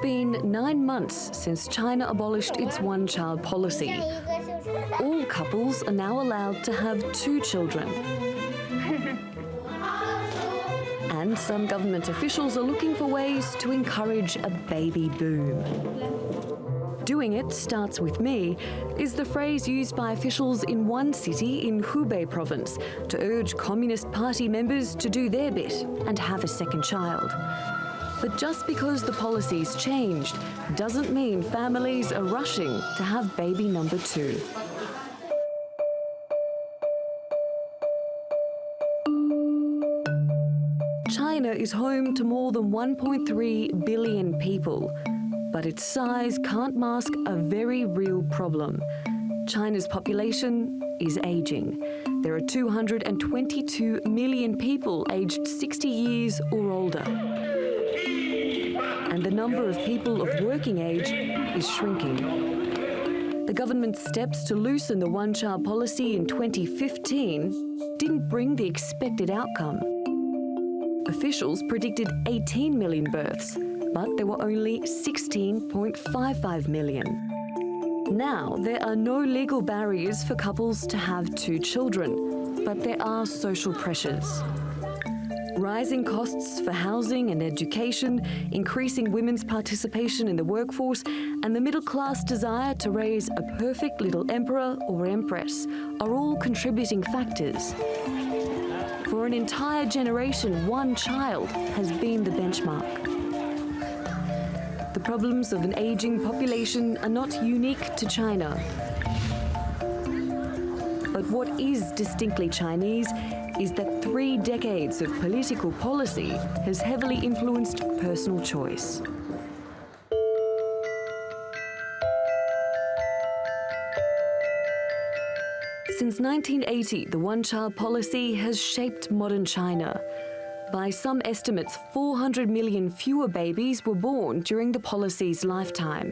been 9 months since China abolished its one-child policy. All couples are now allowed to have 2 children. And some government officials are looking for ways to encourage a baby boom. Doing it starts with me is the phrase used by officials in one city in Hubei province to urge Communist Party members to do their bit and have a second child. But just because the policy's changed doesn't mean families are rushing to have baby number 2. China is home to more than 1.3 billion people. But its size can't mask a very real problem. China's population is ageing. There are 222 million people aged 60 years or older. And the number of people of working age is shrinking. The government's steps to loosen the one-child policy in 2015 didn't bring the expected outcome. Officials predicted 18 million births, but there were only 16.55 million. Now, there are no legal barriers for couples to have 2 children, but there are social pressures. Rising costs for housing and education, increasing women's participation in the workforce, and the middle-class desire to raise a perfect little emperor or empress are all contributing factors. For an entire generation, 1 child has been the benchmark. The problems of an ageing population are not unique to China. But what is distinctly Chinese is that 3 decades of political policy has heavily influenced personal choice. Since 1980, the one-child policy has shaped modern China. By some estimates, 400 million fewer babies were born during the policy's lifetime.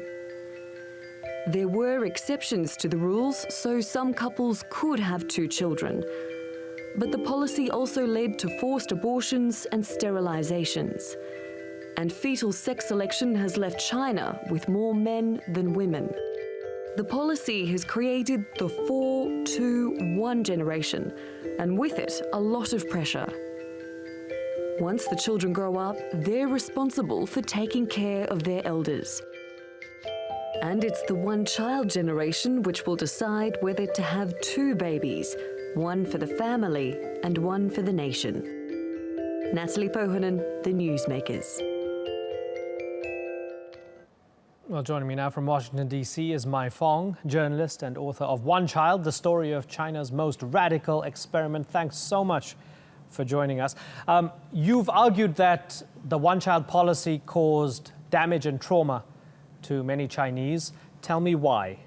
There were exceptions to the rules, so some couples could have 2 children. But the policy also led to forced abortions and sterilizations. And fetal sex selection has left China with more men than women. The policy has created the 4-2-1 generation, and with it, a lot of pressure. Once the children grow up, they're responsible for taking care of their elders. And it's the one-child generation which will decide whether to have 2 babies, one for the family and one for the nation. Natalie Pohonen, The Newsmakers. Well, joining me now from Washington, D.C. is Mai Fong, journalist and author of One Child, the story of China's most radical experiment. Thanks so much for joining us. You've argued that the one-child policy caused damage and trauma to many Chinese. Tell me why.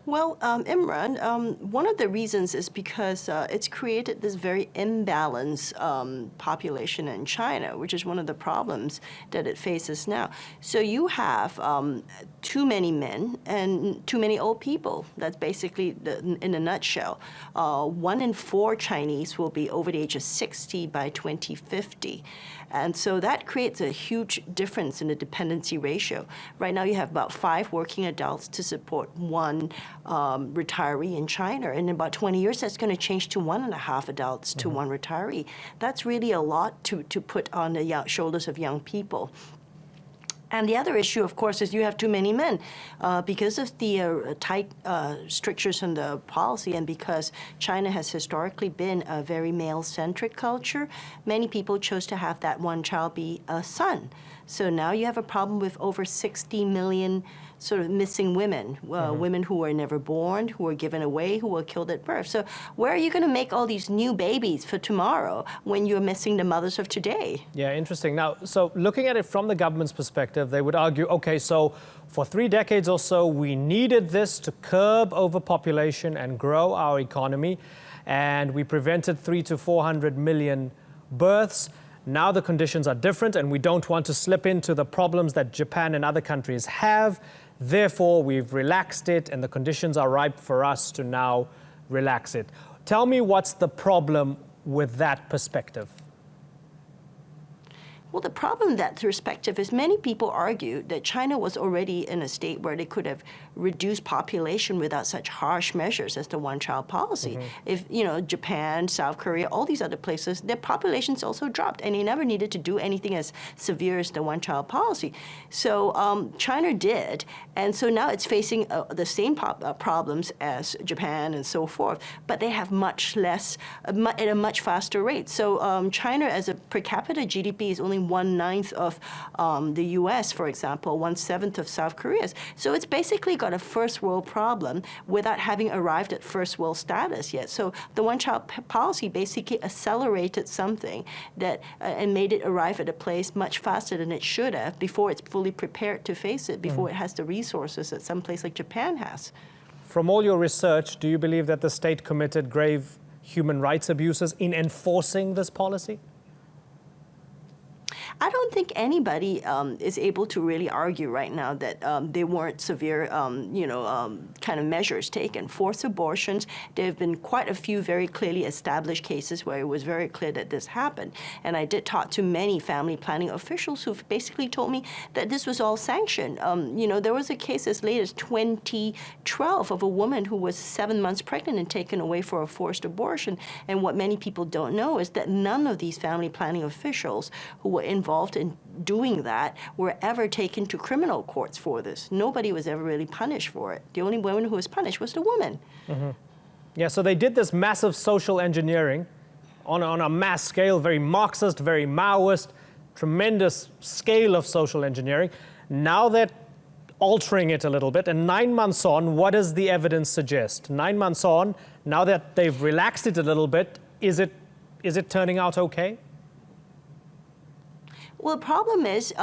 Well, Imran, one of the reasons is because it's created this very imbalanced population in China, which is one of the problems that it faces now. So you have too many men and too many old people. That's basically, in a nutshell. 1 in 4 Chinese will be over the age of 60 by 2050. And so that creates a huge difference in the dependency ratio. Right now, you have about 5 working adults to support 1 retiree in China. And in about 20 years, that's going to change to 1.5 adults to 1 retiree. That's really a lot to put on the shoulders of young people. And the other issue, of course, is you have too many men. Because of the tight strictures in the policy and because China has historically been a very male-centric culture, many people chose to have that one child be a son. So now you have a problem with over 60 million sort of missing women, women who were never born, who were given away, who were killed at birth. So where are you going to make all these new babies for tomorrow when you're missing the mothers of today? Yeah, interesting. Now, so looking at it from the government's perspective, they would argue, okay, so for 3 decades or so, we needed this to curb overpopulation and grow our economy, and we prevented 300 to 400 million births. Now the conditions are different, and we don't want to slip into the problems that Japan and other countries have. Therefore, we've relaxed it, and the conditions are ripe for us to now relax it. Tell me what's the problem with that perspective? Well, the problem with that perspective is many people argue that China was already in a state where they could have reduced population without such harsh measures as the one-child policy. If, Japan, South Korea, all these other places, their populations also dropped, and they never needed to do anything as severe as the one-child policy. So China did, and so now it's facing the same problems as Japan and so forth, but they have much less, at a much faster rate. So China, as a per capita GDP, is only 1/9 of the U.S., for example, 1/7 of South Korea's. So it's basically got a first world problem without having arrived at first world status yet. So the one-child policy basically accelerated something that and made it arrive at a place much faster than it should have before it's fully prepared to face it, before it has the resources that some place like Japan has. From all your research, do you believe that the state committed grave human rights abuses in enforcing this policy? I don't think anybody is able to really argue right now that there weren't severe, kind of measures taken. Forced abortions, there have been quite a few very clearly established cases where it was very clear that this happened. And I did talk to many family planning officials who basically told me that this was all sanctioned. There was a case as late as 2012 of a woman who was 7 months pregnant and taken away for a forced abortion. And what many people don't know is that none of these family planning officials who were involved in doing that were ever taken to criminal courts for this. Nobody was ever really punished for it. The only woman who was punished was the woman. Yeah, so they did this massive social engineering on a mass scale, very Marxist, very Maoist, tremendous scale of social engineering. Now they're altering it a little bit, and 9 months on, what does the evidence suggest? 9 months on, now that they've relaxed it a little bit, is it turning out okay? Well, the problem is,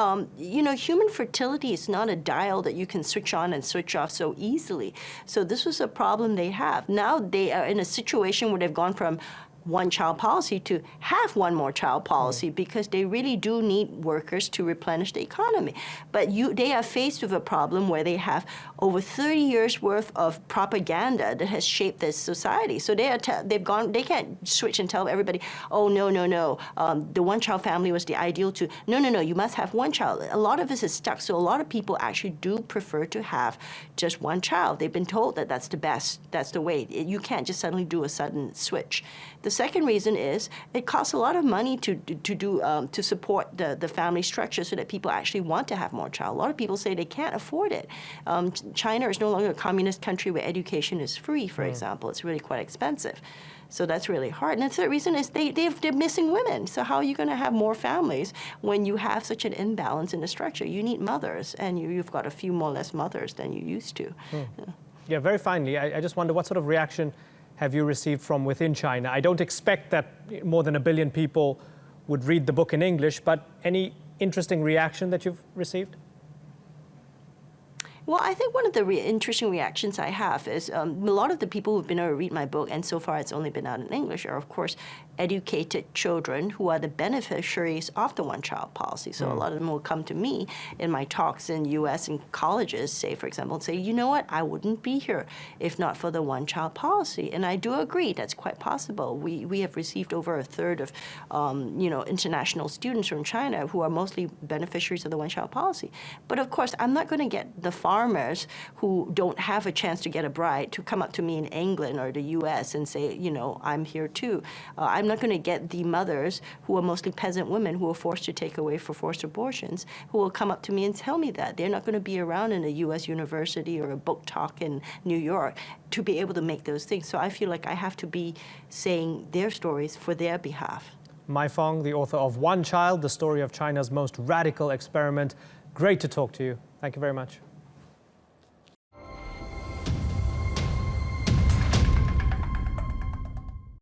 human fertility is not a dial that you can switch on and switch off so easily. So this was a problem they have. Now they are in a situation where they've gone from one-child policy to have one more child policy because they really do need workers to replenish the economy. But they are faced with a problem where they have over 30 years worth of propaganda that has shaped this society. So they can't switch and tell everybody, oh, no, the one-child family was the ideal too. No, you must have one child. A lot of this is stuck. So a lot of people actually do prefer to have just one child. They've been told that that's the best, that's the way. You can't just suddenly do a sudden switch. The second reason is it costs a lot of money to support the family structure so that people actually want to have more child. A lot of people say they can't afford it. China is no longer a communist country where education is free, for example. It's really quite expensive. So that's really hard. And the third reason is they're missing women. So how are you going to have more families when you have such an imbalance in the structure? You need mothers, and you've got a few more less mothers than you used to. Yeah, very finally, I just wonder what sort of reaction have you received from within China? I don't expect that more than 1 billion people would read the book in English, but any interesting reaction that you've received? Well, I think one of the interesting reactions I have is a lot of the people who've been able to read my book, and so far it's only been out in English, are of course educated children who are the beneficiaries of the one-child policy. So a lot of them will come to me in my talks in U.S. and colleges, say, for example, and say, you know what, I wouldn't be here if not for the one-child policy. And I do agree, that's quite possible. We have received over a third of, international students from China who are mostly beneficiaries of the one-child policy. But of course, I'm not going to get the farmers who don't have a chance to get a bride to come up to me in England or the U.S. and say, I'm here too. I'm not going to get the mothers who are mostly peasant women who are forced to take away for forced abortions who will come up to me and tell me that. They're not going to be around in a U.S. university or a book talk in New York to be able to make those things. So I feel like I have to be saying their stories for their behalf. Mai Fong, the author of One Child, the story of China's most radical experiment. Great to talk to you. Thank you very much.